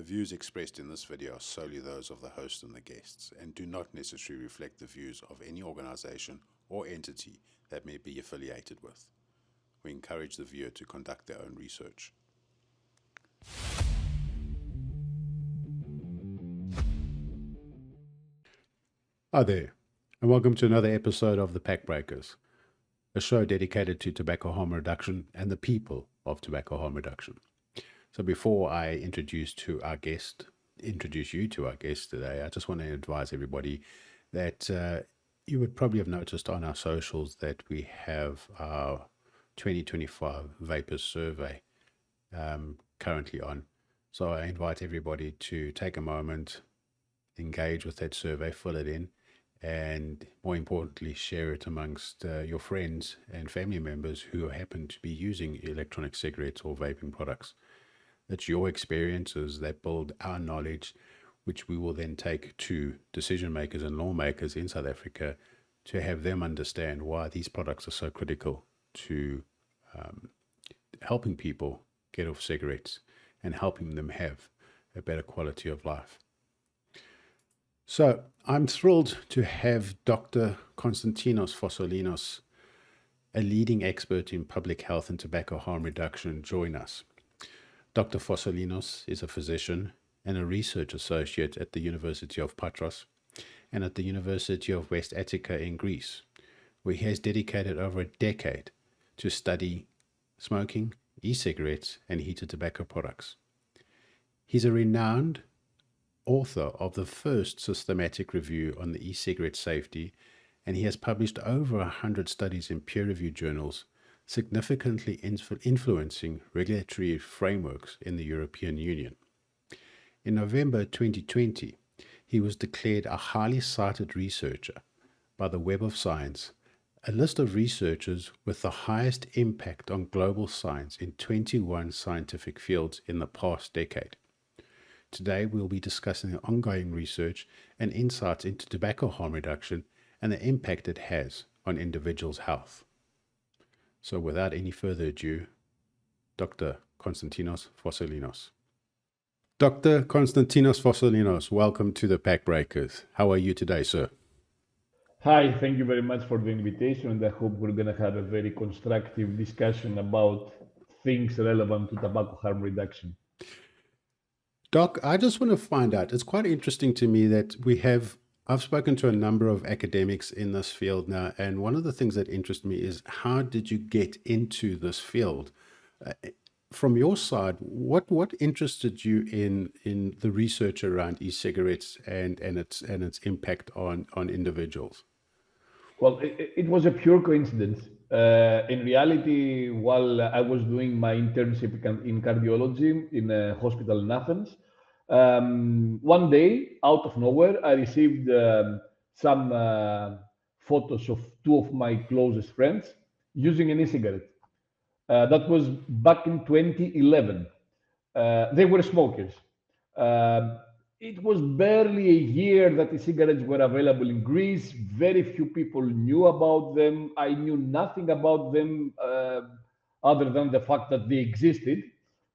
views expressed in this video are solely those of the host and the guests and do not necessarily reflect the views of any organization or entity that may be affiliated with. We encourage the viewer to conduct their own research. Hi there, and welcome to another episode of The Pack Breakers, a show dedicated to tobacco harm reduction and the people of tobacco harm reduction. So before I introduce you to our guest today, I just want to advise everybody that you would probably have noticed on our socials that we have our 2025 Vapor Survey currently on. So I invite everybody to take a moment, engage with that survey, fill it in, and more importantly, share it amongst your friends and family members who happen to be using electronic cigarettes or vaping products. It's your experiences that build our knowledge, which we will then take to decision makers and lawmakers in South Africa to have them understand why these products are so critical to helping people get off cigarettes and helping them have a better quality of life. So I'm thrilled to have Dr. Konstantinos Farsalinos, a leading expert in public health and tobacco harm reduction, join us. Dr. Farsalinos is a physician and a research associate at the University of Patras and at the University of West Attica in Greece, where he has dedicated over a decade to study smoking, e-cigarettes, and heated tobacco products. He's a renowned author of the first systematic review on the e-cigarette safety, and he has published over 100 studies in peer-reviewed journals, significantly influencing regulatory frameworks in the European Union. In November 2020, he was declared a highly cited researcher by the Web of Science, a list of researchers with the highest impact on global science in 21 scientific fields in the past decade. Today, we'll be discussing the ongoing research and insights into tobacco harm reduction and the impact it has on individuals' health. So without any further ado, Dr. Konstantinos Farsalinos. Dr. Konstantinos Farsalinos, welcome to the Pack Breakers. How are you today, sir? Hi, thank you very much for the invitation, and I hope we're going to have a very constructive discussion about things relevant to tobacco harm reduction. Doc, I just want to find out, it's quite interesting to me that I've spoken to a number of academics in this field now, and one of the things that interests me is how did you get into this field? From your side, what interested you in the research around e-cigarettes and its impact on individuals? Well, it was a pure coincidence. In reality, while I was doing my internship in cardiology in a hospital in Athens, one day, out of nowhere, I received some photos of two of my closest friends using an e-cigarette. That was back in 2011. They were smokers. Um it was barely a year that the cigarettes were available in Greece. Very few people knew about them. I knew nothing about them other than the fact that they existed.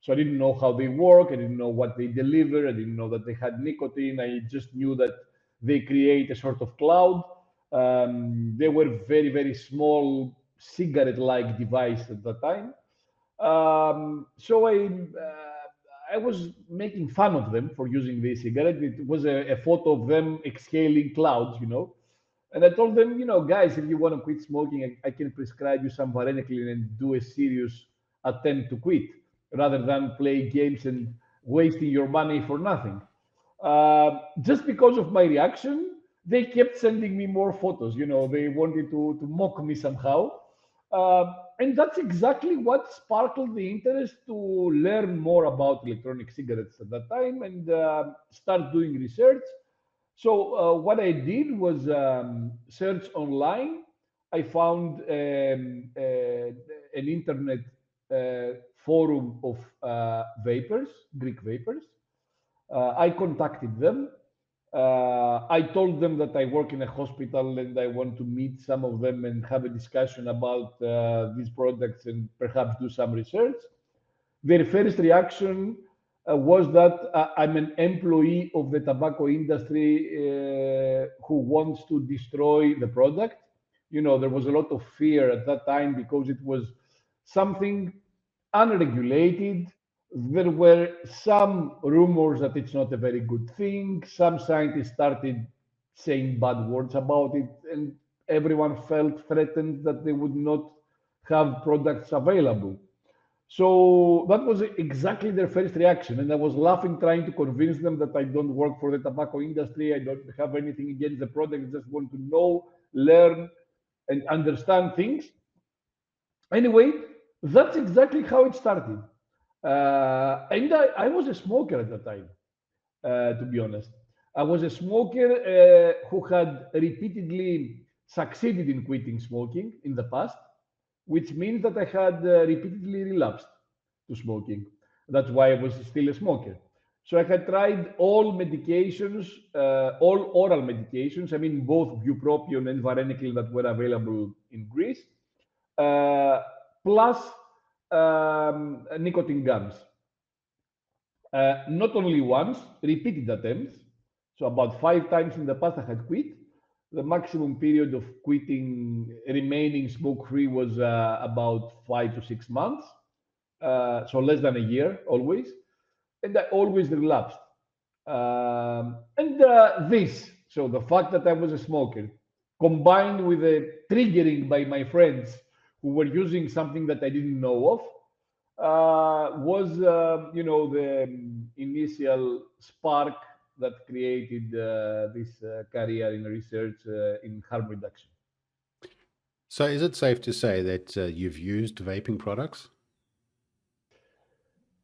So I didn't know how they work. I didn't know what they deliver. I didn't know that they had nicotine. I just knew that they create a sort of cloud. They were very, very small cigarette-like device at the time. So I was making fun of them for using the cigarette. It was a photo of them exhaling clouds. And I told them, guys, if you want to quit smoking, I can prescribe you some varenicline and do a serious attempt to quit rather than play games and wasting your money for nothing. Just because of my reaction, they kept sending me more photos. They wanted to mock me somehow. And that's exactly what sparkled the interest to learn more about electronic cigarettes at that time and start doing research. So what I did was search online. I found an internet forum of vapers, Greek vapers. I contacted them. I told them that I work in a hospital and I want to meet some of them and have a discussion about these products and perhaps do some research. Their first reaction was that I'm an employee of the tobacco industry who wants to destroy the product. You know, there was a lot of fear at that time because it was something unregulated. There were some rumors that it's not a very good thing. Some scientists started saying bad words about it, and everyone felt threatened that they would not have products available. So that was exactly their first reaction. And I was laughing, trying to convince them that I don't work for the tobacco industry. I don't have anything against the product. I just want to know, learn, and understand things. Anyway, that's exactly how it started. And I was a smoker at the time, to be honest. I was a smoker who had repeatedly succeeded in quitting smoking in the past, which means that I had repeatedly relapsed to smoking. That's why I was still a smoker. So I had tried all medications, all oral medications, I mean, both bupropion and varenicline that were available in Greece, uh, plus nicotine gums. Not only once, repeated attempts. So about 5 times in the past I had quit. The maximum period of quitting, remaining smoke-free was about 5 to 6 months. So less than a year always. And I always relapsed. So the fact that I was a smoker, combined with the triggering by my friends who were using something that I didn't know of, was the initial spark that created this career in research in harm reduction. So is it safe to say that you've used vaping products?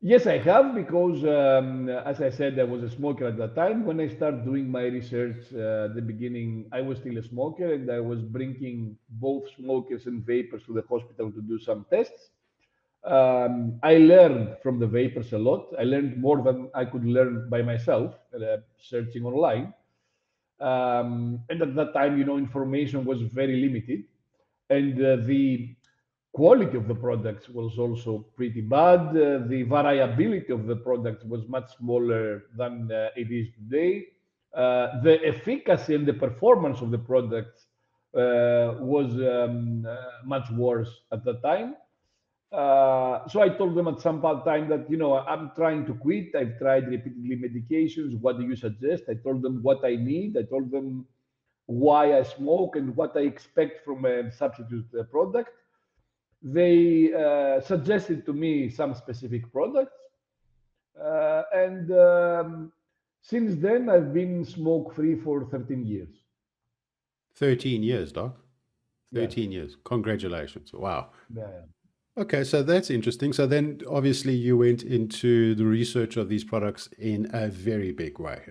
Yes, I have because, as I said, I was a smoker at that time. When I started doing my research at the beginning, I was still a smoker and I was bringing both smokers and vapors to the hospital to do some tests. I learned from the vapors a lot. I learned more than I could learn by myself, searching online. And at that time, information was very limited, and the quality of the products was also pretty bad. The variability of the products was much smaller than it is today. The efficacy and the performance of the products was much worse at the time. So I told them at some time that, I'm trying to quit. I've tried repeatedly medications. What do you suggest? I told them what I need. I told them why I smoke and what I expect from a substitute product. They suggested to me some specific products. And since then, I've been smoke free for 13 years. 13 years, Doc. Yeah. 13 years. Congratulations. Wow. Yeah. Okay, so that's interesting. So then obviously you went into the research of these products in a very big way.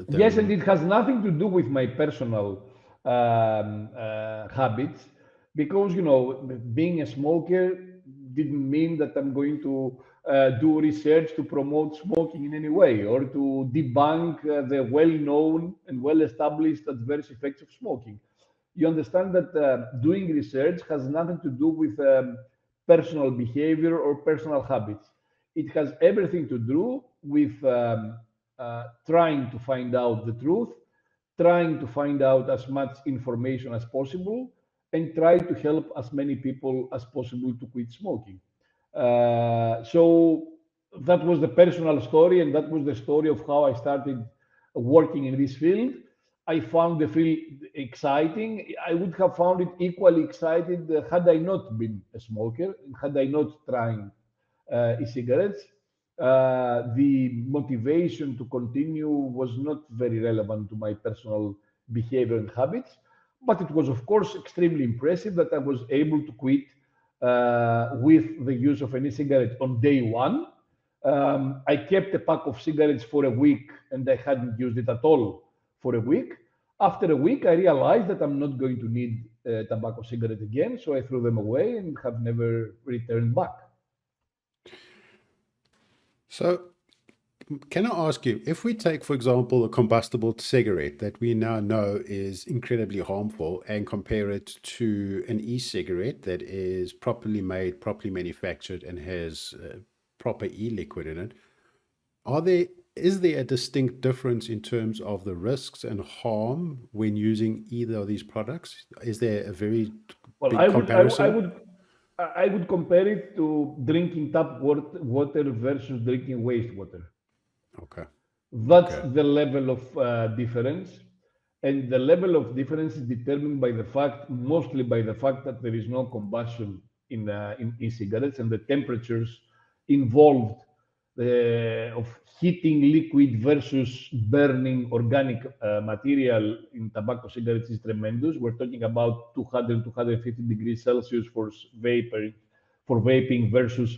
Yes, and it has nothing to do with my personal habits because, being a smoker didn't mean that I'm going to do research to promote smoking in any way or to debunk the well known and well established adverse effects of smoking. You understand that doing research has nothing to do with personal behavior or personal habits. It has everything to do with trying to find out the truth, trying to find out as much information as possible, and try to help as many people as possible to quit smoking. So that was the personal story, and that was the story of how I started working in this field. I found the field exciting. I would have found it equally excited had I not been a smoker, had I not tried e-cigarettes. The motivation to continue was not very relevant to my personal behavior and habits, but it was, of course, extremely impressive that I was able to quit with the use of an e-cigarette on day one. I kept a pack of cigarettes for a week and I hadn't used it at all for a week. After a week, I realized that I'm not going to need a tobacco cigarette again, so I threw them away and have never returned back. So can I ask you, if we take, for example, a combustible cigarette that we now know is incredibly harmful and compare it to an e-cigarette that is properly made, properly manufactured, and has proper e-liquid in it, Are there is there a distinct difference in terms of the risks and harm when using either of these products? Is there a very Well, big comparison? I would compare it to drinking water versus drinking wastewater. Okay. That's Okay. the level of difference. And the level of difference is determined by the fact, mostly by the fact that there is no combustion in e-cigarettes, and the temperatures involved of heating liquid versus burning organic material in tobacco cigarettes is tremendous. We're talking about 200, 250 degrees Celsius for vaping versus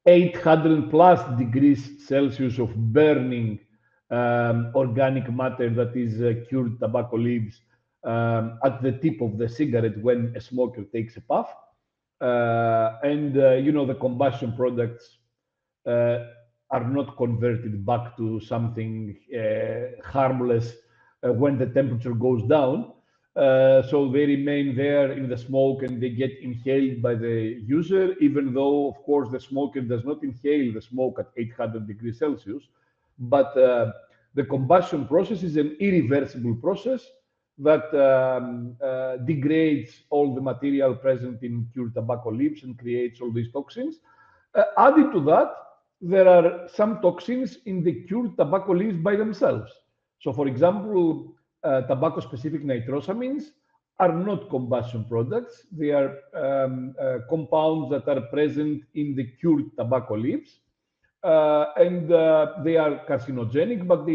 800 plus degrees Celsius of burning organic matter that is cured tobacco leaves at the tip of the cigarette when a smoker takes a puff. The combustion products uh, are not converted back to something harmless when the temperature goes down. So they remain there in the smoke and they get inhaled by the user, even though, of course, the smoker does not inhale the smoke at 800 degrees Celsius. But the combustion process is an irreversible process that degrades all the material present in cured tobacco leaves and creates all these toxins. Added to that, there are some toxins in the cured tobacco leaves by themselves. So, for example, tobacco-specific nitrosamines are not combustion products. They are compounds that are present in the cured tobacco leaves, and they are carcinogenic, but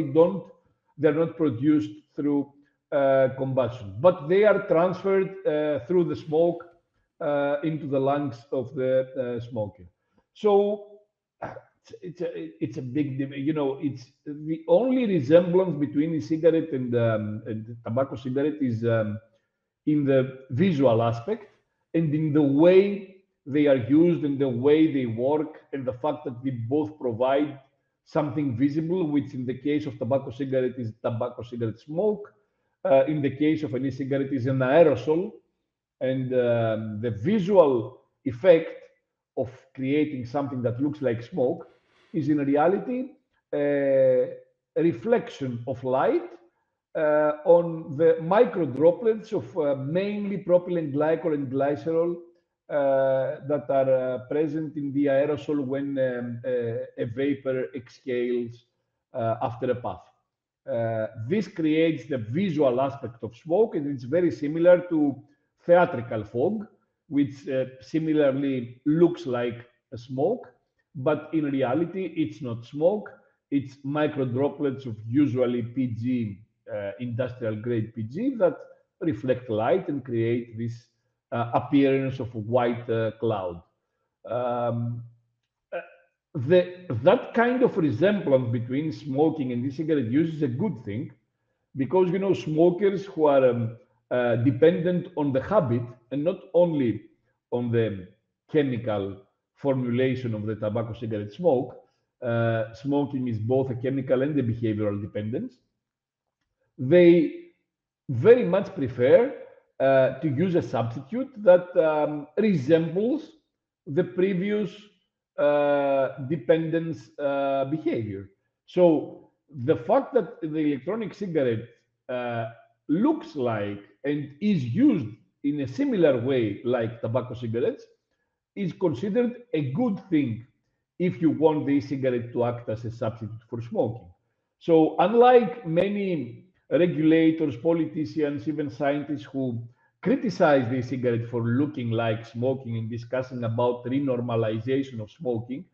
they're not produced through combustion, but they are transferred through the smoke into the lungs of the smoker. So it's a big, it's the only resemblance between a cigarette and tobacco cigarette is in the visual aspect and in the way they are used and the way they work and the fact that they both provide something visible, which in the case of tobacco cigarette is tobacco cigarette smoke. In the case of an e-cigarette is an aerosol, and the visual effect of creating something that looks like smoke is in reality a reflection of light on the micro droplets of mainly propylene glycol and glycerol that are present in the aerosol when a vapor exhales after a puff. This creates the visual aspect of smoke, and it's very similar to theatrical fog, which similarly looks like a smoke, but in reality, it's not smoke. It's micro droplets of usually PG, industrial grade PG, that reflect light and create this appearance of a white cloud. Um, uh, that kind of resemblance between smoking and e-cigarette use is a good thing because smokers who are dependent on the habit and not only on the chemical formulation of the tobacco cigarette smoke. Smoking is both a chemical and a behavioral dependence. They very much prefer to use a substitute that resembles the previous dependence behavior. So the fact that the electronic cigarette uh, looks like and is used in a similar way like tobacco cigarettes is considered a good thing if you want the e-cigarette to act as a substitute for smoking. So, unlike many regulators, politicians, even scientists who criticize the e-cigarette for looking like smoking and discussing about renormalization of smoking,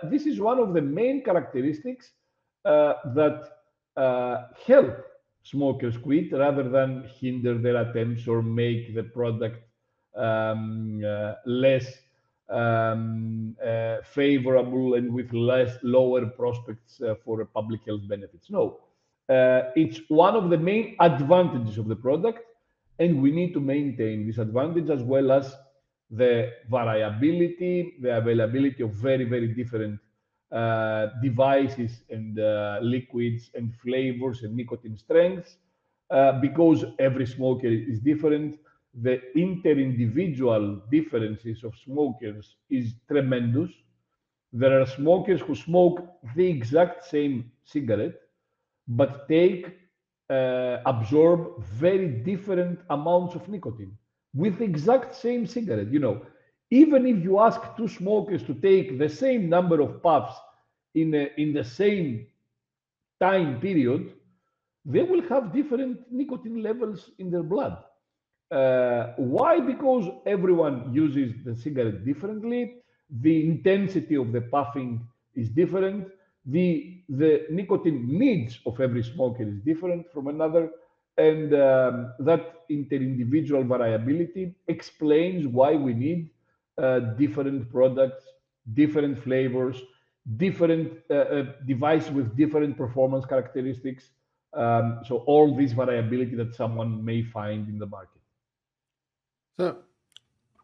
this is one of the main characteristics that help smokers quit rather than hinder their attempts or make the product less favorable and with less lower prospects for public health benefits. No, it's one of the main advantages of the product, and we need to maintain this advantage as well as the variability, the availability of very, very different devices and liquids and flavors and nicotine strengths, because every smoker is different. The inter-individual differences of smokers is tremendous. There are smokers who smoke the exact same cigarette, but absorb very different amounts of nicotine with the exact same cigarette. Even if you ask two smokers to take the same number of puffs in the same time period, they will have different nicotine levels in their blood. Why? Because everyone uses the cigarette differently. The intensity of the puffing is different. The nicotine needs of every smoker is different from another, and that interindividual variability explains why we need different products, different flavors, different device with different performance characteristics. So all this variability that someone may find in the market. So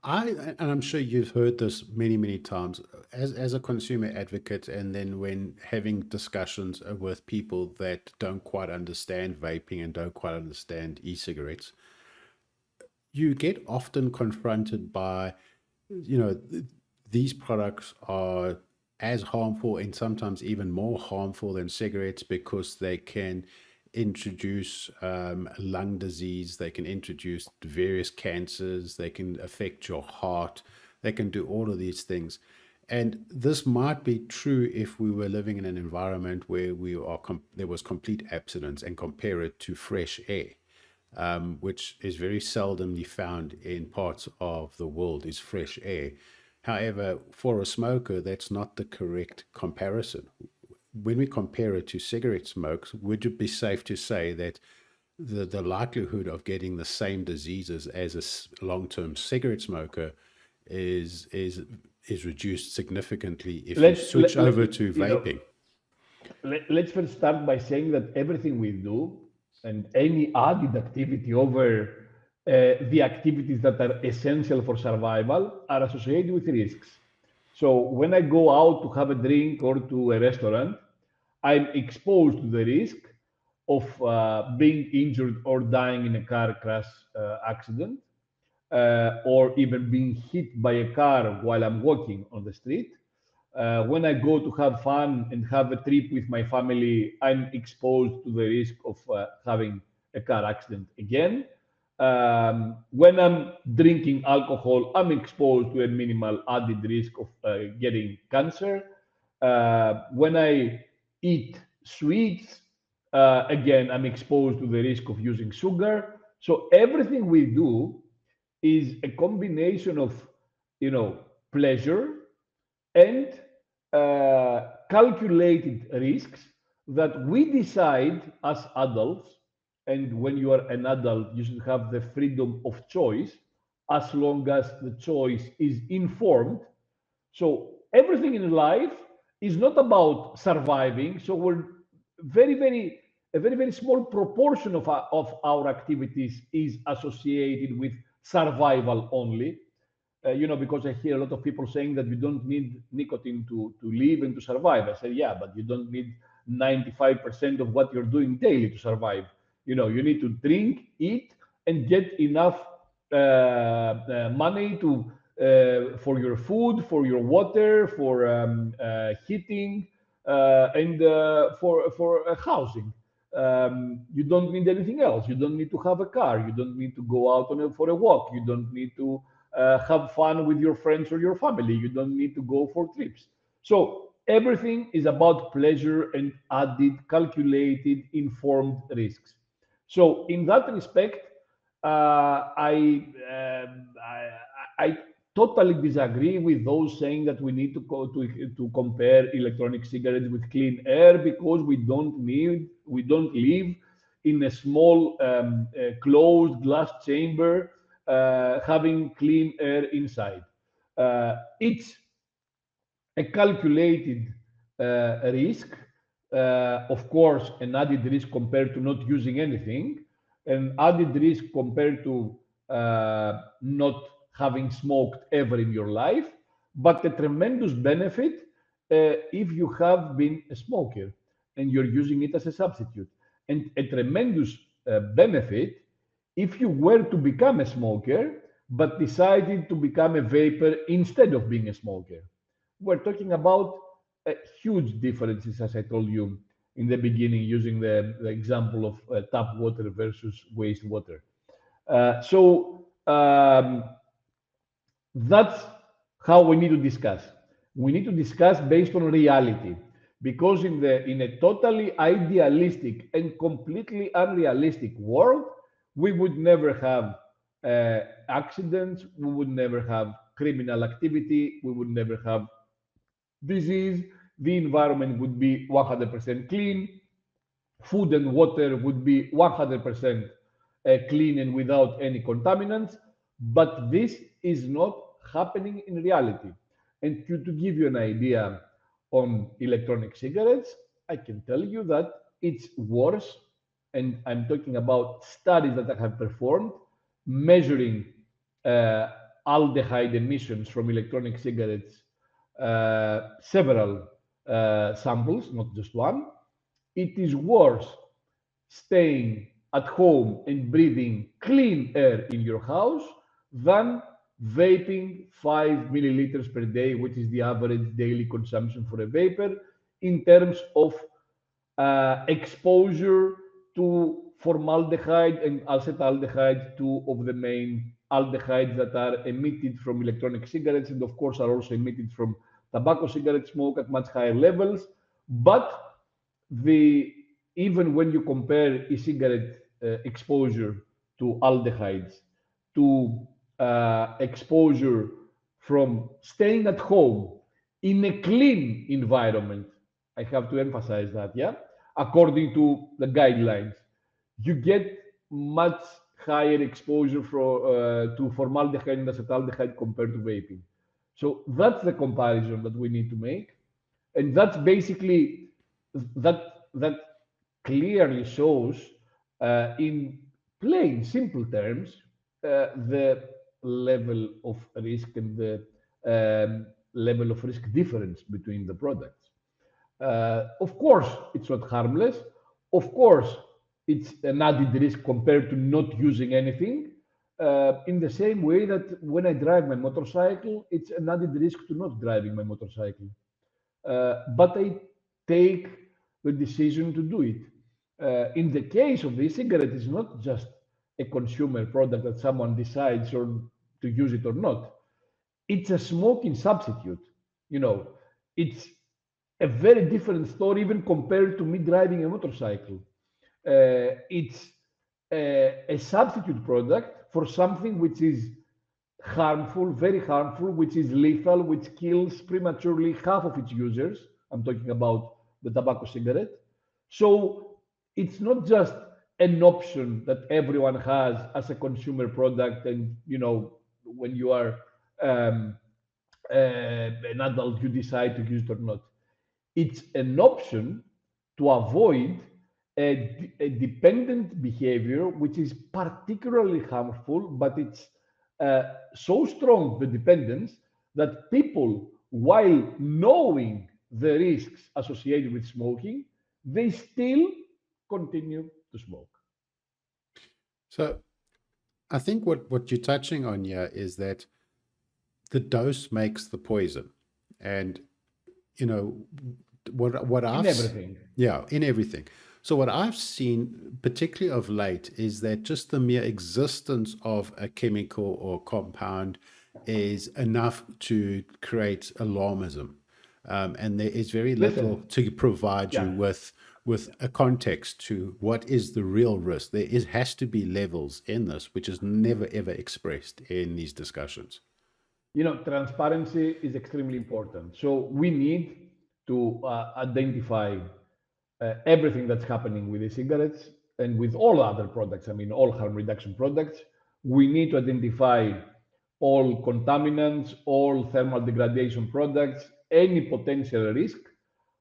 and I'm sure you've heard this many, many times as a consumer advocate, and then when having discussions with people that don't quite understand vaping and don't quite understand e-cigarettes, you get often confronted by, these products are as harmful and sometimes even more harmful than cigarettes because they can introduce lung disease, they can introduce various cancers, they can affect your heart, they can do all of these things. And this might be true if we were living in an environment where there was complete abstinence, and compare it to fresh air, which is very seldomly found in parts of the world, is fresh air. However, for a smoker, that's not the correct comparison. When we compare it to cigarette smokes, would it be safe to say that the likelihood of getting the same diseases as a long-term cigarette smoker is reduced significantly if you Let's switch let, let, over to you know vaping? let's first start by saying that everything we do and any added activity over the activities that are essential for survival are associated with risks. So when I go out to have a drink or to a restaurant, I'm exposed to the risk of being injured or dying in a car crash accident, or even being hit by a car while I'm walking on the street. When I go to have fun and have a trip with my family, I'm exposed to the risk of having a car accident again. When I'm drinking alcohol, I'm exposed to a minimal added risk of getting cancer. When I eat sweets, again, I'm exposed to the risk of using sugar. So everything we do is a combination of, pleasure and calculated risks that we decide as adults. And when you are an adult, you should have the freedom of choice as long as the choice is informed. So everything in life is not about surviving. So we're a very small proportion of our activities is associated with survival only. Because I hear a lot of people saying that you don't need nicotine to live and to survive. I say, yeah, but you don't need 95% of what you're doing daily to survive. You need to drink, eat, and get enough money to for your food, for your water, for heating, and for housing. You don't need anything else. You don't need to have a car. You don't need to go out for a walk. You don't need to have fun with your friends or your family. You don't need to go for trips. So everything is about pleasure and added, calculated, informed risks. So in that respect, I totally disagree with those saying that we need to compare electronic cigarettes with clean air, because we don't live in a small closed glass chamber having clean air inside. It's a calculated risk, of course, an added risk compared to not using anything, an added risk compared to not having smoked ever in your life, but a tremendous benefit if you have been a smoker and you're using it as a substitute, and a tremendous benefit if you were to become a smoker but decided to become a vapor instead of being a smoker. We're talking about huge differences, as I told you in the beginning, using the example of tap water versus wastewater. So that's how we need to discuss. We need to discuss based on reality, because in a totally idealistic and completely unrealistic world, we would never have accidents, we would never have criminal activity, we would never have disease, the environment would be 100% clean, food and water would be 100% clean and without any contaminants. But this is not happening in reality. And to give you an idea on electronic cigarettes, I can tell you that it's worse. And I'm talking about studies that I have performed measuring uh, aldehyde emissions from electronic cigarettes, several samples, not just one. It is worse staying at home and breathing clean air in your house than vaping 5 milliliters per day, which is the average daily consumption for a vapor, in terms of exposure to formaldehyde and acetaldehyde, two of the main aldehydes that are emitted from electronic cigarettes, and of course are also emitted from tobacco cigarette smoke at much higher levels. But the even when you compare e-cigarette exposure to aldehydes to exposure from staying at home in a clean environment, I have to emphasize that, yeah, according to the guidelines, you get much higher exposure to formaldehyde and acetaldehyde compared to vaping. So that's the comparison that we need to make, and that's basically that clearly shows in plain simple terms the level of risk and the level of risk difference between the products. Of course, it's not harmless. Of course, it's an added risk compared to not using anything. In the same way that when I drive my motorcycle, it's an added risk to not driving my motorcycle. But I take the decision to do it. In the case of the cigarette, it's not just a consumer product that someone decides or to use it or not. It's a smoking substitute. You know, it's a very different story even compared to me driving a motorcycle. It's a substitute product for something which is harmful, very harmful, which is lethal, which kills prematurely half of its users. I'm talking about the tobacco cigarette. So it's not just an option that everyone has as a consumer product, and when you are um, an adult, you decide to use it or not. It's an option to avoid a dependent behavior, which is particularly harmful, but it's so strong, the dependence, that people, while knowing the risks associated with smoking, they still continue to smoke. So I think what you're touching on here is that the dose makes the poison. And, you know, what In I've, everything. yeah, in everything. So what I've seen, particularly of late, is that just the mere existence of a chemical or compound is enough to create alarmism. And there is very little Listen, to provide you yeah. with a context to what is the real risk. There is has to be levels in this, which is never ever expressed in these discussions. Transparency is extremely important. So we need to identify everything that's happening with the cigarettes and with all other products. I mean, all harm reduction products. We need to identify all contaminants, all thermal degradation products, any potential risk.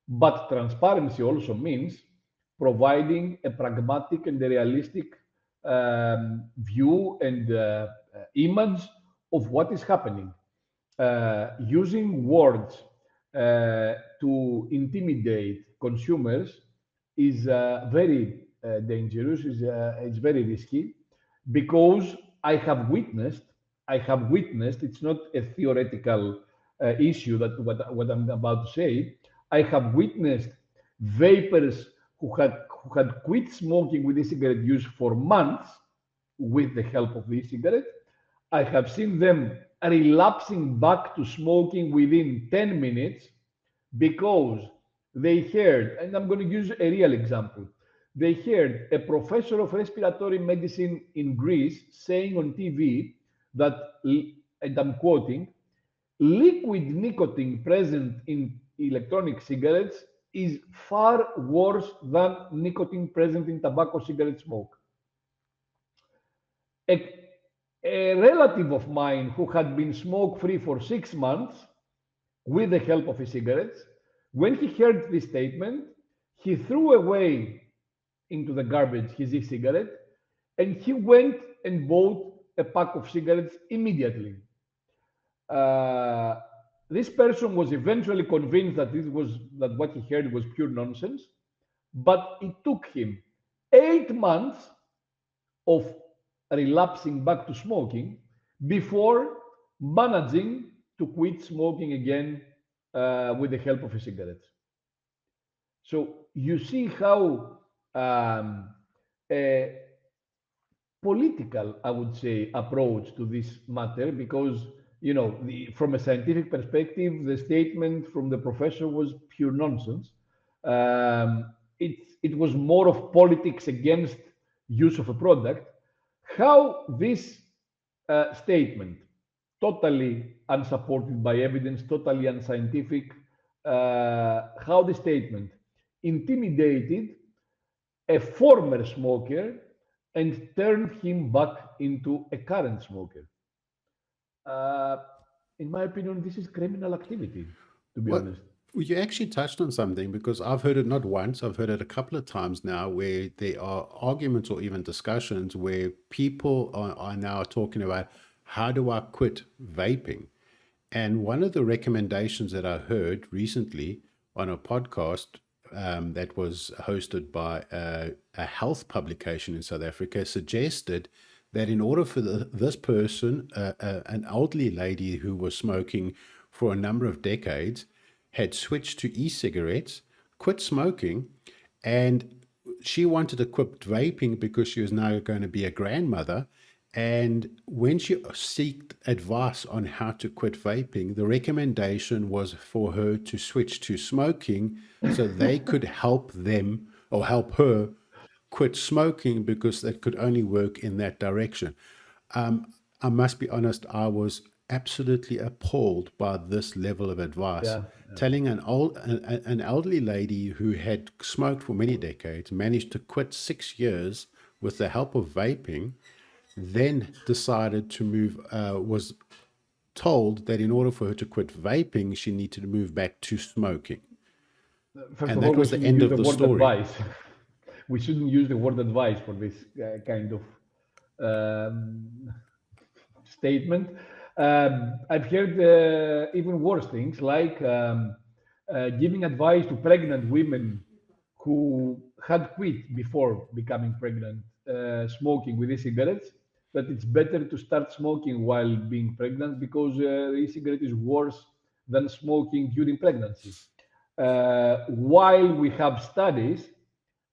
But transparency also means providing a pragmatic and a realistic view and image of what is happening. Using words to intimidate consumers is very dangerous. It's very risky, because I have witnessed. It's not a theoretical issue that what I'm about to say. I have witnessed vapers who had quit smoking with e-cigarette use for months with the help of the e-cigarette. I have seen them relapsing back to smoking within 10 minutes because they heard, and I'm going to use a real example. They heard a professor of respiratory medicine in Greece saying on TV that, and I'm quoting, liquid nicotine present in electronic cigarettes is far worse than nicotine present in tobacco cigarette smoke. A, a relative of mine who had been smoke free for 6 months with the help of his cigarettes, when he heard this statement, he threw away into the garbage his e-cigarette and he went and bought a pack of cigarettes immediately. Uh, this person was eventually convinced that what he heard was pure nonsense, but it took him 8 months of relapsing back to smoking before managing to quit smoking again with the help of a cigarette. So you see how a political, I would say, approach to this matter because, from a scientific perspective, the statement from the professor was pure nonsense. It was more of politics against use of a product. How this statement, totally unsupported by evidence, totally unscientific, how the statement intimidated a former smoker and turned him back into a current smoker. Uh, in my opinion, this is criminal activity, to be What honest. well, you actually touched on something because I've heard it not once, I've heard it a couple of times now where there are arguments or even discussions where people are now talking about how do I quit vaping? And one of the recommendations that I heard recently on a podcast that was hosted by a health publication in South Africa suggested that in order for this person, an elderly lady who was smoking for a number of decades, had switched to e-cigarettes, quit smoking, and she wanted to quit vaping because she was now going to be a grandmother. And when she sought advice on how to quit vaping, the recommendation was for her to switch to smoking so they could help them or help her quit smoking because that could only work in that direction. I must be honest, I was absolutely appalled by this level of advice. Yeah, Telling an elderly lady who had smoked for many decades, managed to quit 6 years with the help of vaping, then decided to move, was told that in order for her to quit vaping, she needed to move back to smoking. first And of all, that we was the shouldn't end use of the the word story. advice. We shouldn't use the word advice for this kind of um, statement. I've heard even worse things like giving advice to pregnant women who had quit before becoming pregnant, smoking with e-cigarettes, that it's better to start smoking while being pregnant because e-cigarette is worse than smoking during pregnancy. While we have studies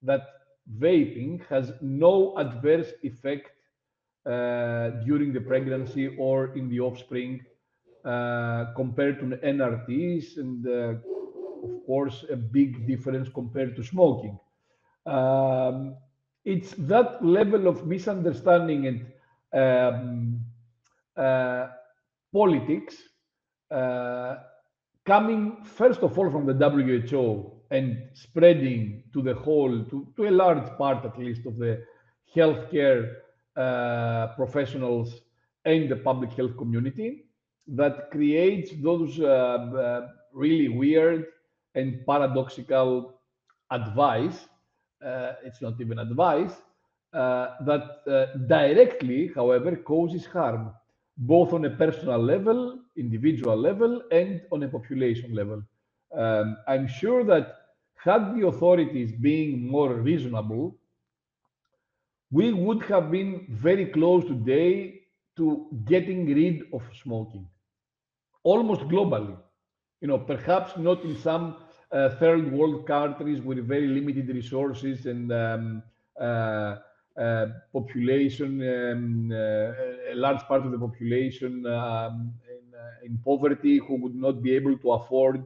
that vaping has no adverse effect during the pregnancy or in the offspring compared to NRTs, and of course, a big difference compared to smoking. Um, it's that level of misunderstanding and um, uh, politics uh, coming first of all from the WHO and spreading to the whole, to a large part at least of the healthcare professionals and the public health community, that creates those really weird and paradoxical advice. It's not even advice that directly, however, causes harm, both on a personal level, individual level, and on a population level. I'm sure that had the authorities being more reasonable, we would have been very close today to getting rid of smoking, almost globally. Perhaps not in some third world countries with very limited resources and uh, population, a large part of the population in poverty who would not be able to afford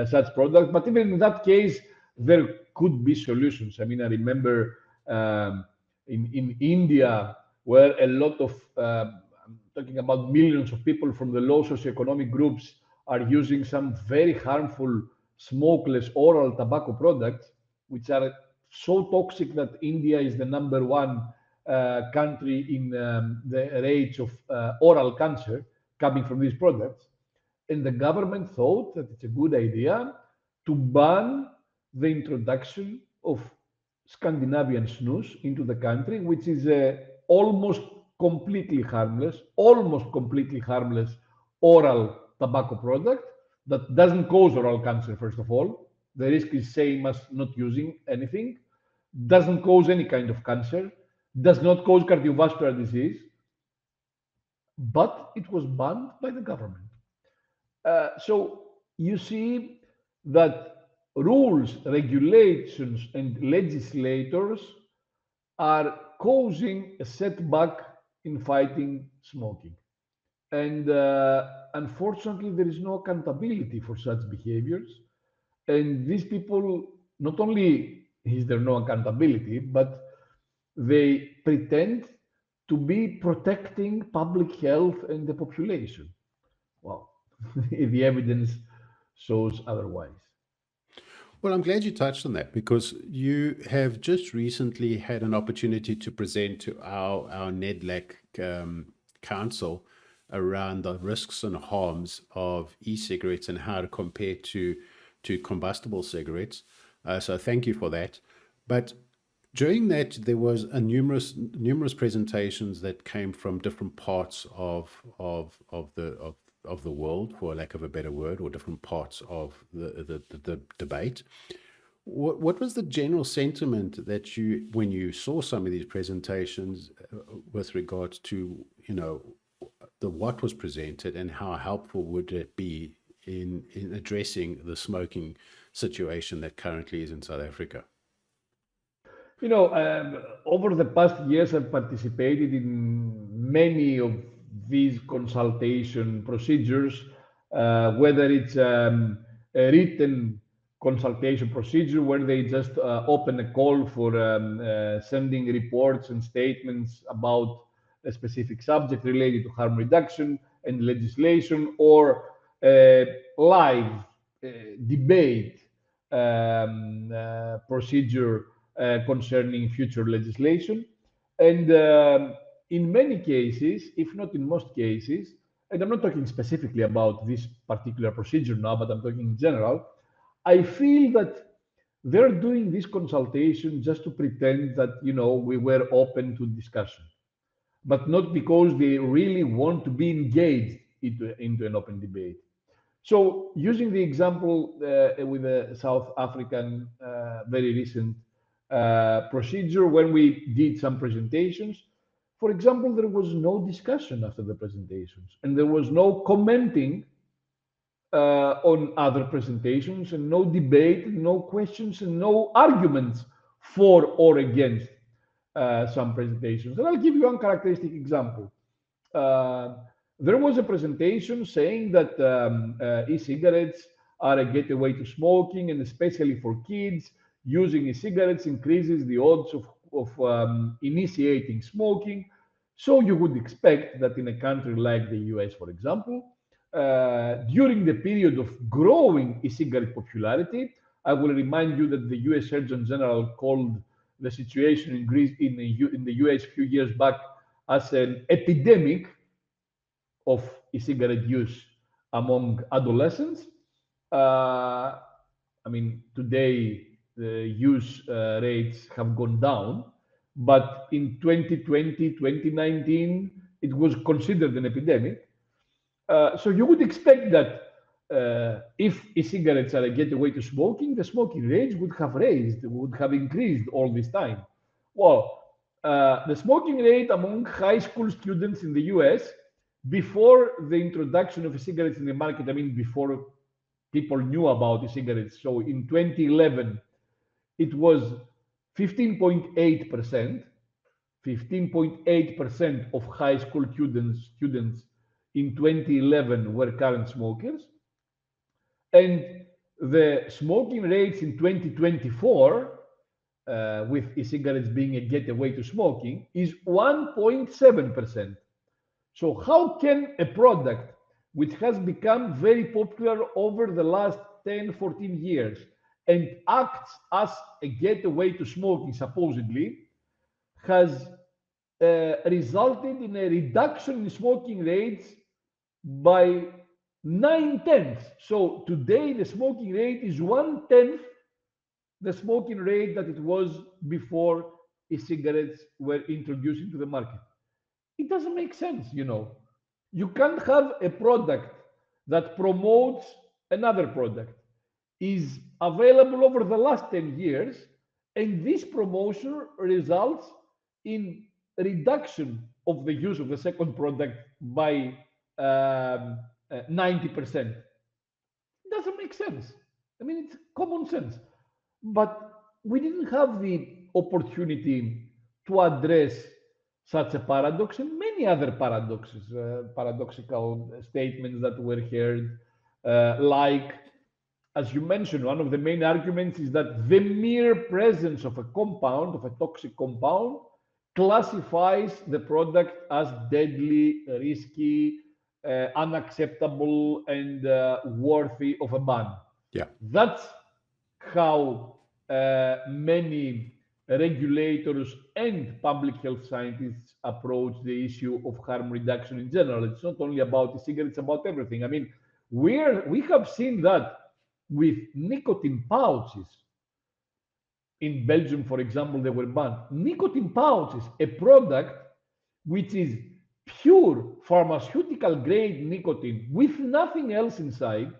such products. But even in that case, there could be solutions. I mean, I remember in India, where a lot of, I'm talking about millions of people from the low socioeconomic groups are using some very harmful smokeless oral tobacco products, which are so toxic that India is the number one country in the rates of oral cancer coming from these products. And the government thought that it's a good idea to ban the introduction of Scandinavian snus into the country, which is a almost completely harmless oral tobacco product that doesn't cause oral cancer, first of all. The risk is same as not using anything, doesn't cause any kind of cancer, does not cause cardiovascular disease, but it was banned by the government. So you see that rules, regulations, and legislators are causing a setback in fighting smoking. And unfortunately, there is no accountability for such behaviors. And these people, not only is there no accountability, but they pretend to be protecting public health and the population. Well, the evidence shows otherwise. Well, I'm glad you touched on that because you have just recently had an opportunity to present to our NEDLAC council around the risks and harms of e-cigarettes and how to compare to combustible cigarettes. So thank you for that. But during that, there was a numerous presentations that came from different parts of the world, for lack of a better word, or different parts of the debate. What was the general sentiment that you, when you saw some of these presentations, with regards to the what was presented and how helpful would it be in addressing the smoking situation that currently is in South Africa? Over the past years, I've participated in many of these consultation procedures, whether it's a written consultation procedure where they just open a call for sending reports and statements about a specific subject related to harm reduction and legislation, or live debate procedure concerning future legislation. And in many cases, if not in most cases, and I'm not talking specifically about this particular procedure now, but I'm talking in general, I feel that they're doing this consultation just to pretend that, we were open to discussion, but not because they really want to be engaged into an open debate. So, using the example with the South African very recent procedure, when we did some presentations, for example, there was no discussion after the presentations, and there was no commenting on other presentations, and no debate, no questions, and no arguments for or against some presentations. And I'll give you one characteristic example. Uh, there was a presentation saying that e-cigarettes are a gateway to smoking, and especially for kids, using e-cigarettes increases the odds of initiating smoking. So you would expect that in a country like the US, for example, during the period of growing e-cigarette popularity, I will remind you that the US Surgeon General called the situation in Greece, in the US a few years back, as an epidemic of e-cigarette use among adolescents. Uh, I mean, today the use rates have gone down, but in 2020, 2019, it was considered an epidemic. So you would expect that if e-cigarettes are a gateway to smoking, the smoking rates would have increased all this time. Well, the smoking rate among high school students in the US before the introduction of e-cigarettes in the market, I mean, before people knew about e-cigarettes. So in 2011, it was 15.8%. 15.8% of high school students in 2011 were current smokers, and the smoking rates in 2024, with e-cigarettes being a gateway to smoking, is 1.7%. So how can a product which has become very popular over the last 10, 14 years and acts as a gateway to smoking, supposedly, has resulted in a reduction in smoking rates by 9/10. So today the smoking rate is 1/10 the smoking rate that it was before e-cigarettes were introduced into the market. It doesn't make sense, you know. You can't have a product that promotes another product, is available over the last 10 years, and this promotion results in reduction of the use of the second product by 90%. It doesn't make sense. I mean, it's common sense. But we didn't have the opportunity to address such a paradox and many other paradoxes, paradoxical statements that were heard, like, as you mentioned, one of the main arguments is that the mere presence of a compound, of a toxic compound, classifies the product as deadly, risky, unacceptable, and worthy of a ban. Yeah. That's how many regulators and public health scientists approach the issue of harm reduction in general. It's not only about the cigarettes, it's about everything. I mean, we have seen that with nicotine pouches. In Belgium, for example, they were banned. Nicotine pouches, a product which is pure pharmaceutical grade nicotine with nothing else inside,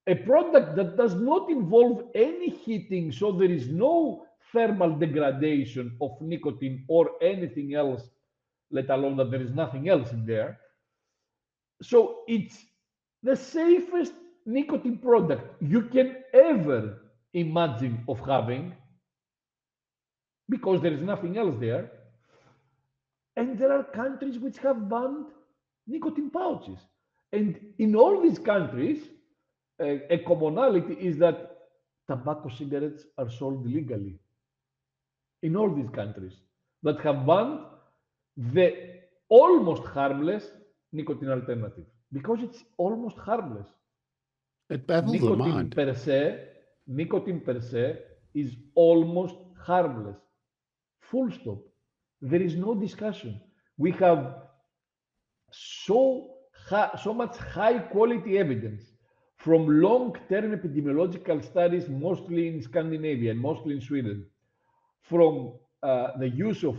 a product that does not involve any heating, so there is no thermal degradation of nicotine or anything else, let alone that there is nothing else in there. So it's the safest nicotine product you can ever imagine of having, because there is nothing else there. And there are countries which have banned nicotine pouches. And in all these countries, a commonality is that tobacco cigarettes are sold illegally. In all these countries that have banned the almost harmless nicotine alternative, because it's almost harmless. It baffles the mind. Nicotine per se is almost harmless. Full stop. There is no discussion. We have so much high quality evidence from long-term epidemiological studies, mostly in Scandinavia and mostly in Sweden, from the use of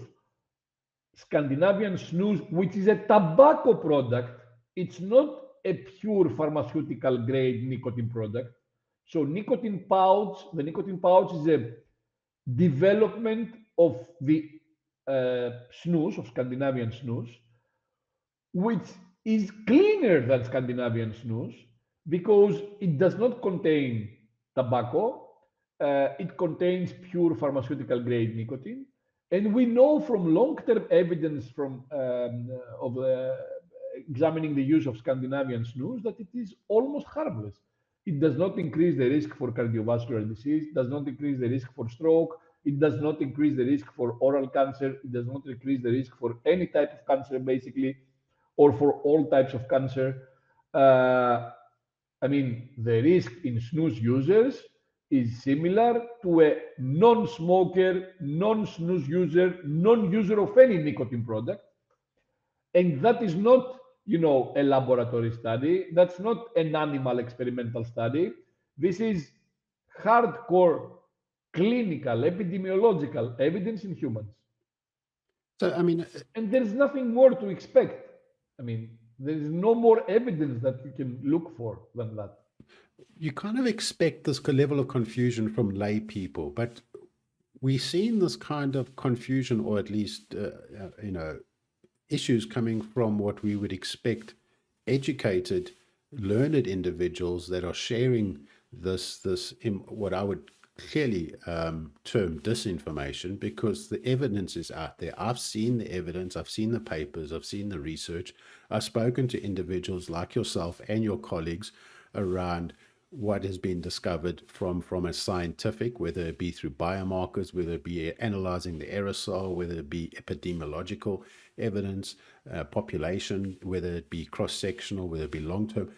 Scandinavian snus, which is a tobacco product. It's not a pure pharmaceutical grade nicotine product. So the nicotine pouch is a development of the snus, of Scandinavian snus, which is cleaner than Scandinavian snus because it does not contain tobacco. It contains pure pharmaceutical grade nicotine. And we know from long-term evidence from of examining the use of Scandinavian snus that it is almost harmless. It does not increase the risk for cardiovascular disease, does not increase the risk for stroke, it does not increase the risk for oral cancer, it does not increase the risk for any type of cancer, basically, or for all types of cancer. I mean, the risk in snus users is similar to a non-smoker, non-snus user, non-user of any nicotine product. And that is not, a laboratory study. That's not an animal experimental study. This is hardcore clinical, epidemiological evidence in humans. So, I mean, And there's nothing more to expect. I mean, there is no more evidence that you can look for than that. you kind of expect this level of confusion from lay people, but we've seen this kind of confusion, or at least, issues coming from what we would expect educated learned individuals that are sharing what I would clearly term disinformation, because the evidence is out there. I've seen the evidence, I've seen the papers, I've seen the research. I've spoken to individuals like yourself and your colleagues around what has been discovered from a scientific, whether it be through biomarkers, whether it be analyzing the aerosol, whether it be epidemiological evidence, population, whether it be cross-sectional, whether it be long-term.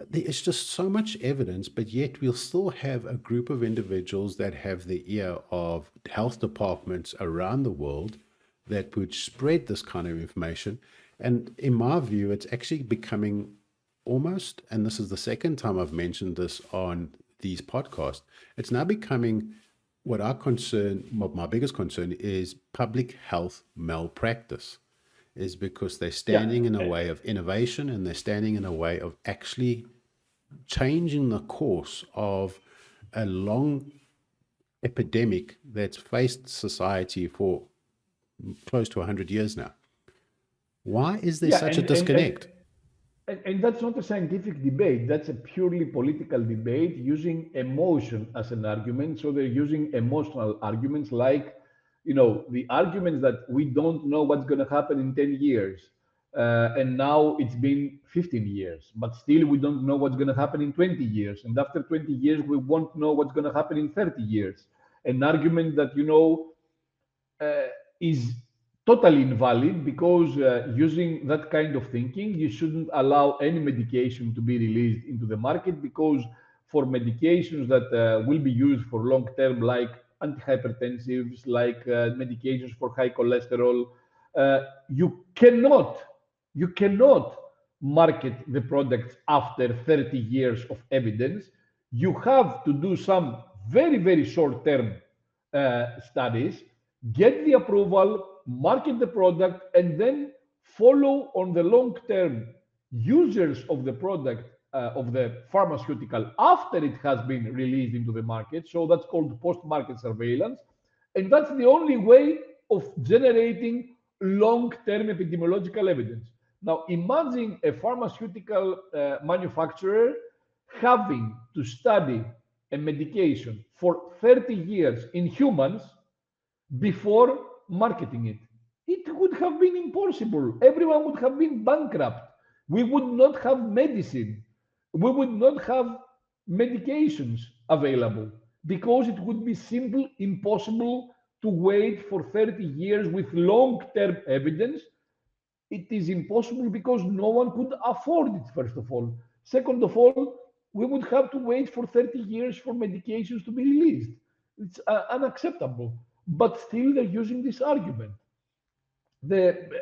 There's just so much evidence, but yet we'll still have a group of individuals that have the ear of health departments around the world that would spread this kind of information. And in my view, it's actually becoming almost, and this is the second time I've mentioned this on these podcasts, it's now becoming what my biggest concern is public health malpractice, is because they're Yeah, standing in a way of innovation, and they're standing in a way of actually changing the course of a long epidemic that's faced society for close to 100 years now. Why is there yeah, such a disconnect? and that's not a scientific debate. That's a purely political debate using emotion as an argument. So they're using emotional arguments like, the arguments that we don't know what's going to happen in 10 years. And now it's been 15 years, but still we don't know what's going to happen in 20 years. And after 20 years, we won't know what's going to happen in 30 years. An argument that, uh, is totally invalid, because using that kind of thinking, you shouldn't allow any medication to be released into the market, because for medications that will be used for long term, like antihypertensives, like medications for high cholesterol, uh, you cannot you cannot market the products after 30 years of evidence. You have to do some very, very short term studies, get the approval, market the product, and then follow on the long term users of the product, of the pharmaceutical, after it has been released into the market. So that's called post market surveillance. And that's the only way of generating long term epidemiological evidence. Now, imagine a pharmaceutical manufacturer having to study a medication for 30 years in humans before marketing it. It would have been impossible. Everyone would have been bankrupt. We would not have medicine. We would not have medications available, because it would be simply impossible to wait for 30 years with long term evidence. It is impossible because no one could afford it, first of all. Second of all, we would have to wait for 30 years for medications to be released. It's unacceptable. But still, they're using this argument.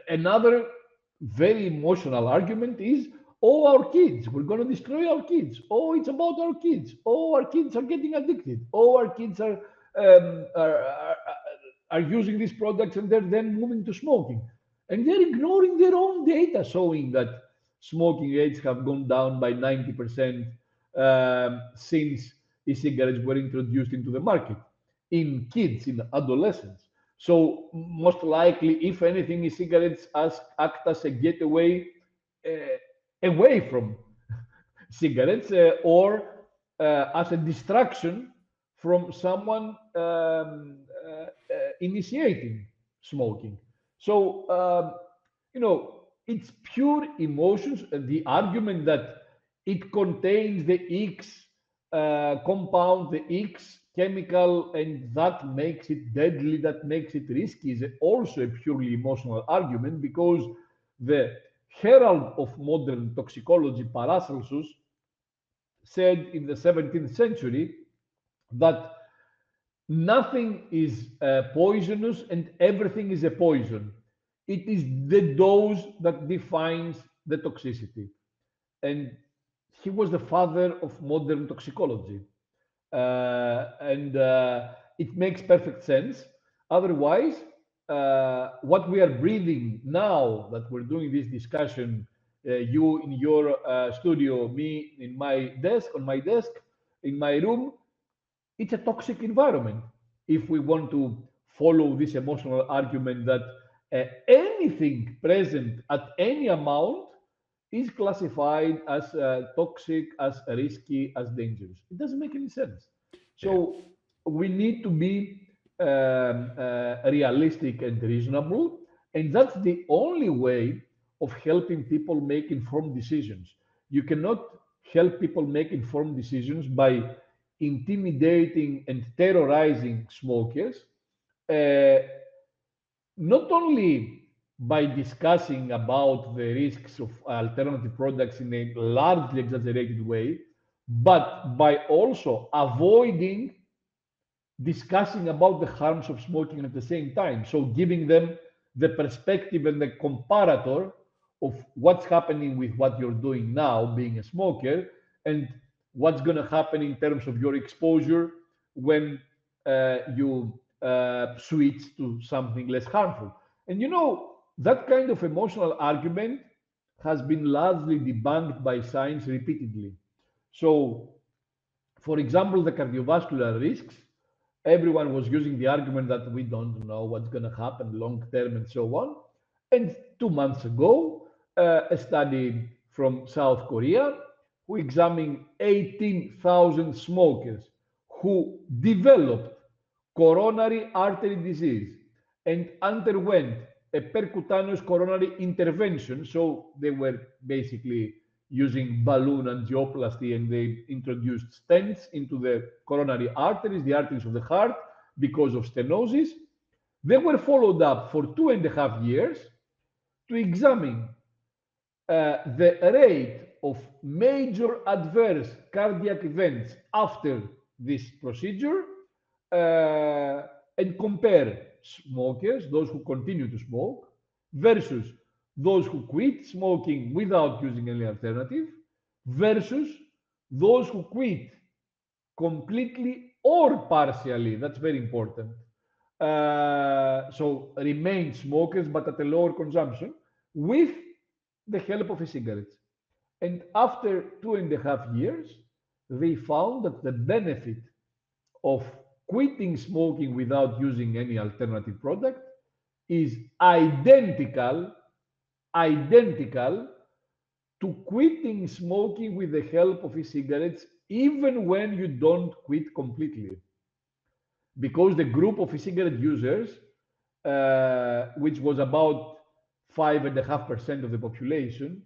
Another very emotional argument is, oh, our kids, we're going to destroy our kids. Oh, it's about our kids. Oh, our kids are getting addicted. Oh, our kids um, are, are, are using these products, and they're then moving to smoking. And they're ignoring their own data showing that smoking rates have gone down by 90% since e-cigarettes were introduced into the market in kids, in adolescents. So most likely, if anything, e-cigarettes act as a getaway away from cigarettes, or as a distraction from someone initiating smoking. So, it's pure emotions. The argument that it contains the X compound, the X chemical, and that makes it deadly, that makes it risky, is also a purely emotional argument, because the herald of modern toxicology, Paracelsus, said in the 17th century that nothing is poisonous and everything is a poison. It is the dose that defines the toxicity. And he was the father of modern toxicology. And it makes perfect sense. Otherwise, what we are breathing now that we're doing this discussion, you in your studio, me in my desk, on my desk, in my room, it's a toxic environment. If we want to follow this emotional argument that anything present at any amount is classified as toxic, as risky, as dangerous. It doesn't make any sense. Yeah. So we need to be realistic and reasonable, and that's the only way of helping people make informed decisions. You cannot help people make informed decisions by intimidating and terrorizing smokers, uh, not only by discussing about the risks of alternative products in a largely exaggerated way, but by also avoiding discussing about the harms of smoking at the same time. So giving them the perspective and the comparator of what's happening with what you're doing now, being a smoker, and what's going to happen in terms of your exposure when you switch to something less harmful. And you know, that kind of emotional argument has been largely debunked by science repeatedly. So for example, the cardiovascular risks, everyone was using the argument that we don't know what's going to happen long term and so on. And 2 months ago, a study from South Korea who examined 18,000 smokers who developed coronary artery disease and underwent a percutaneous coronary intervention. So they were basically using balloon angioplasty and they introduced stents into the coronary arteries, the arteries of the heart, because of stenosis. They were followed up for 2.5 years to examine the rate of major adverse cardiac events after this procedure and compare smokers, those who continue to smoke, versus those who quit smoking without using any alternative, versus those who quit completely or partially. That's very important. So remain smokers but at a lower consumption with the help of e-cigarettes. And after 2.5 years, they found that the benefit of quitting smoking without using any alternative product is identical to quitting smoking with the help of e-cigarettes, even when you don't quit completely. Because the group of e-cigarette users, which was about 5.5% of the population,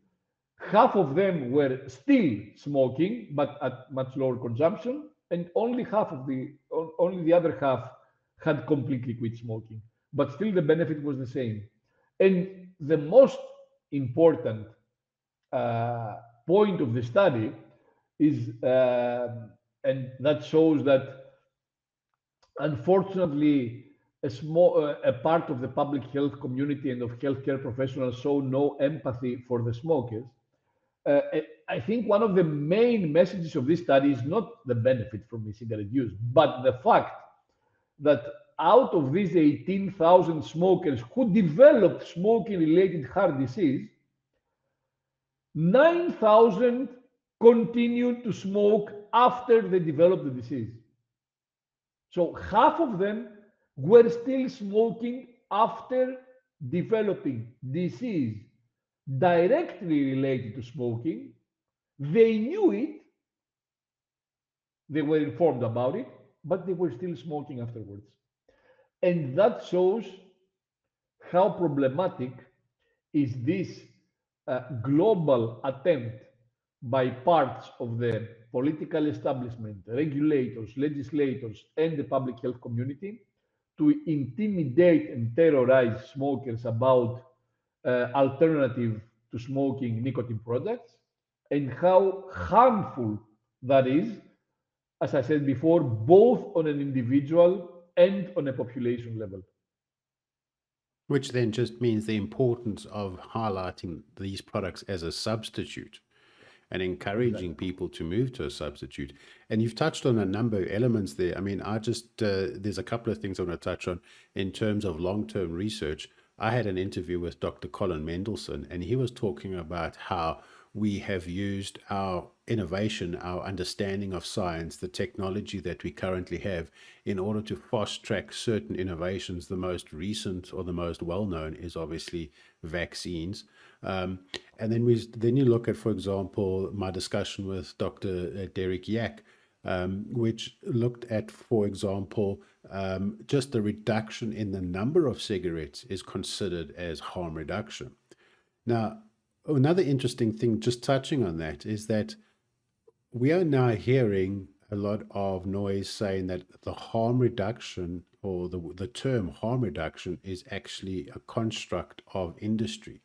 half of them were still smoking, but at much lower consumption, and only the other half had completely quit smoking. But still, the benefit was the same. And the most important point of the study is, and that shows that unfortunately, a part of the public health community and of healthcare professionals show no empathy for the smokers. I think one of the main messages of this study is not the benefit from e-cigarette use, but the fact that out of these 18,000 smokers who developed smoking-related heart disease, 9,000 continued to smoke after they developed the disease. So half of them were still smoking after developing disease directly related to smoking. They knew it, they were informed about it, but they were still smoking afterwards. And that shows how problematic is this global attempt by parts of the political establishment, regulators, legislators, and the public health community to intimidate and terrorize smokers about alternative to smoking nicotine products, and how harmful that is, as I said before, both on an individual and on a population level. Which then just means the importance of highlighting these products as a substitute and encouraging Exactly. people to move to a substitute. And you've touched on a number of elements there. I mean, there's a couple of things I want to touch on in terms of long-term research. I had an interview with Dr. Colin Mendelsohn, and he was talking about how we have used our innovation, our understanding of science, the technology that we currently have in order to fast track certain innovations. The most recent or the most well known is obviously vaccines. Um, and then you look at, for example, my discussion with Dr. Derek Yak, which looked at, for example, just the reduction in the number of cigarettes is considered as harm reduction. Now, another interesting thing, just touching on that, is that we are now hearing a lot of noise saying that the harm reduction or the term harm reduction is actually a construct of industry,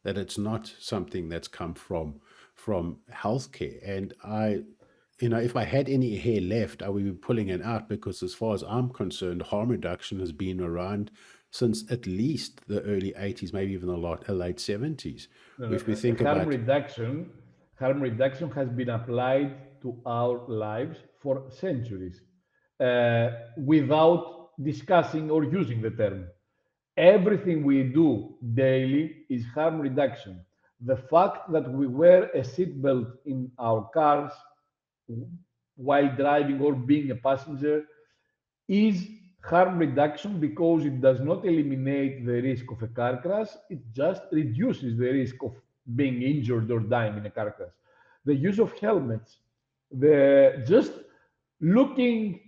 that it's not something that's come from healthcare. And if I had any hair left, I would be pulling it out because, as far as I'm concerned, harm reduction has been around since at least the early 80s, maybe even late 70s. No, no, If we think about, harm reduction has been applied to our lives for centuries without discussing or using the term. Everything we do daily is harm reduction. The fact that we wear a seatbelt in our cars while driving or being a passenger is harm reduction because it does not eliminate the risk of a car crash, it just reduces the risk of being injured or dying in a car crash. The use of helmets, the just looking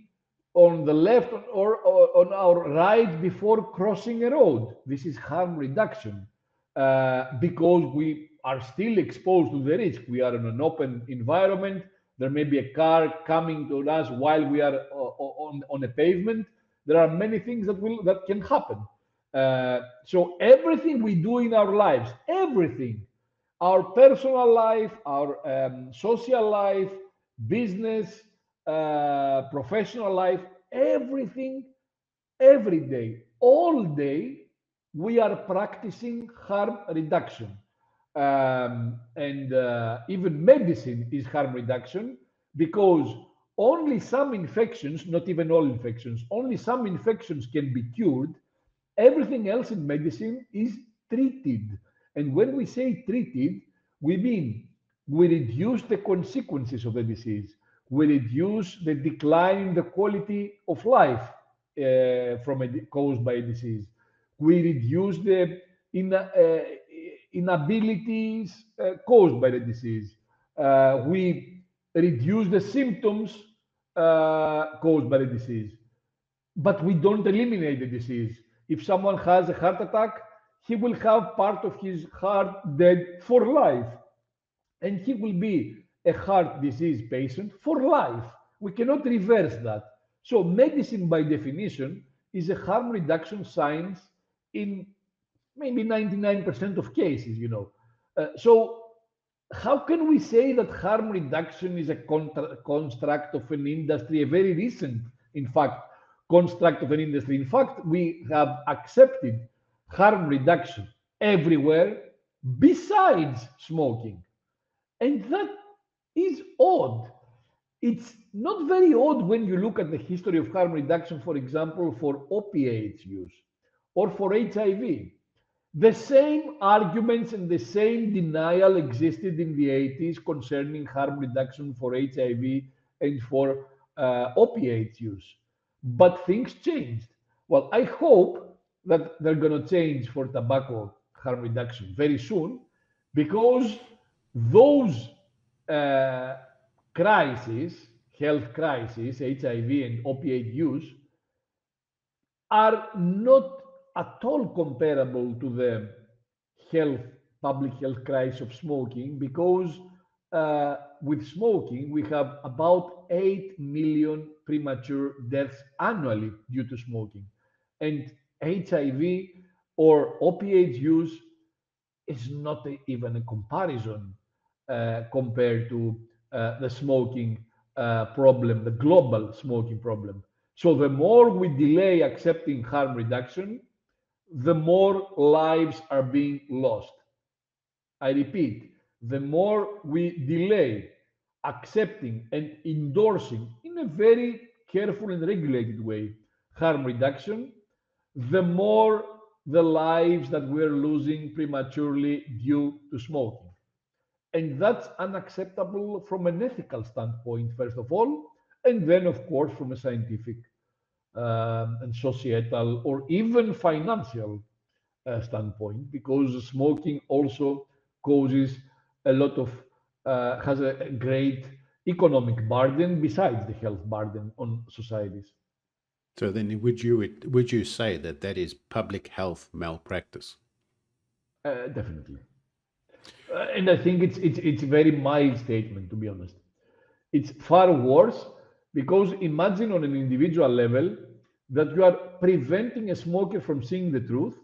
on the left or on our right before crossing a road. This is harm reduction because we are still exposed to the risk. We are in an open environment. There may be a car coming to us while we are on a pavement. There are many things that can happen. So everything we do in our lives, everything, our personal life, our social life, business, professional life, everything, every day, all day, we are practicing harm reduction. And even medicine is harm reduction because only some infections, not even all infections, only some infections can be cured. Everything else in medicine is treated. And when we say treated, we mean we reduce the consequences of the disease. We reduce the decline in the quality of life caused by a disease. We reduce the inabilities caused by the disease. We reduce the symptoms caused by the disease, but we don't eliminate the disease. If someone has a heart attack, he will have part of his heart dead for life, and he will be a heart disease patient for life. We cannot reverse that. So, medicine, by definition, is a harm reduction science in maybe 99% of cases. So, how can we say that harm reduction is a construct of an industry, a very recent, in fact, construct of an industry? In fact, we have accepted harm reduction everywhere besides smoking. And that is odd. It's not very odd when you look at the history of harm reduction, for example, for opiates use or for HIV. The same arguments and the same denial existed in the 80s concerning harm reduction for HIV and for opiate use. But things changed. Well, I hope that they're going to change for tobacco harm reduction very soon because those uh, crises, health crises, HIV and opiate use, are not at all comparable to the health, public health crisis of smoking because with smoking, we have about 8 million premature deaths annually due to smoking. And HIV or opiate use is not even a comparison compared to the smoking problem, the global smoking problem. So the more we delay accepting harm reduction, the more lives are being lost. I repeat, the more we delay accepting and endorsing in a very careful and regulated way harm reduction, the more the lives that we're losing prematurely due to smoking. And that's unacceptable from an ethical standpoint, first of all, and then, of course, from a scientific and societal or even financial standpoint, because smoking also causes a lot of, has a great economic burden besides the health burden on societies. So then would you say that that is public health malpractice? Definitely. And I think it's a very mild statement, to be honest. It's far worse because imagine on an individual level that you are preventing a smoker from seeing the truth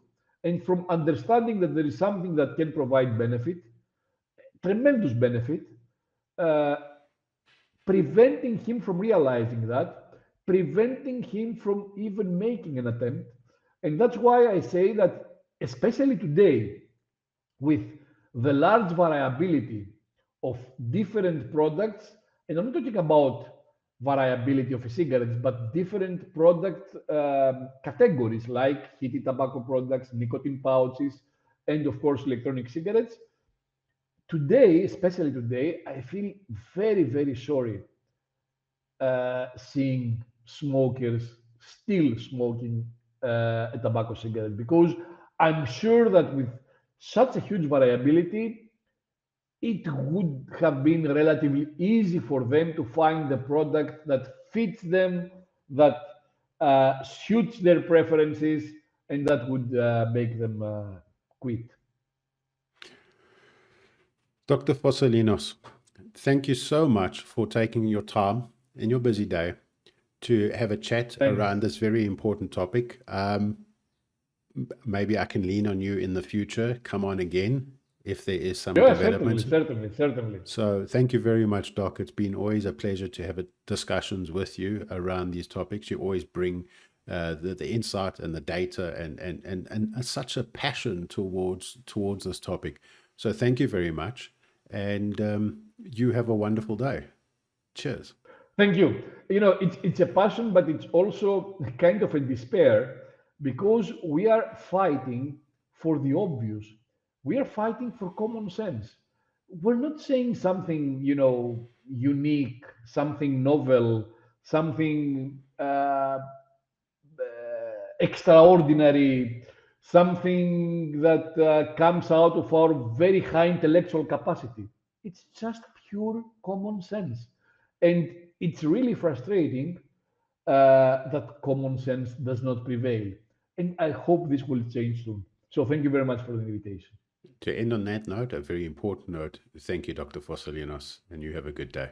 and from understanding that there is something that can provide benefit, tremendous benefit, uh, preventing him from realizing that, preventing him from even making an attempt. And that's why I say that, especially today, with the large variability of different products, and I'm not talking about variability of cigarettes, but different product categories like heated tobacco products, nicotine pouches, and of course electronic cigarettes. Today, especially today, I feel very, very sorry seeing smokers still smoking a tobacco cigarette, because I'm sure that with such a huge variability, it would have been relatively easy for them to find the product that fits them, that suits their preferences, and that would make them quit. Dr. Farsalinos, thank you so much for taking your time in your busy day to have a chat Thanks. around this very important topic. Maybe I can lean on you in the future. Come on again if there is some Yeah, certainly, development. certainly, certainly. So thank you very much, Doc. It's been always a pleasure to have discussions with you around these topics. You always bring the insight and the data and such a passion towards this topic. So thank you very much, and you have a wonderful day. Cheers. Thank you. You know, it's a passion, but it's also kind of a despair because we are fighting for the obvious. We are fighting for common sense. We're not saying something, unique, something novel, something extraordinary, something that comes out of our very high intellectual capacity. It's just pure common sense. And it's really frustrating that common sense does not prevail. And I hope this will change soon. So thank you very much for the invitation. To end on that note, a very important note, thank you, Dr. Farsalinos, and you have a good day.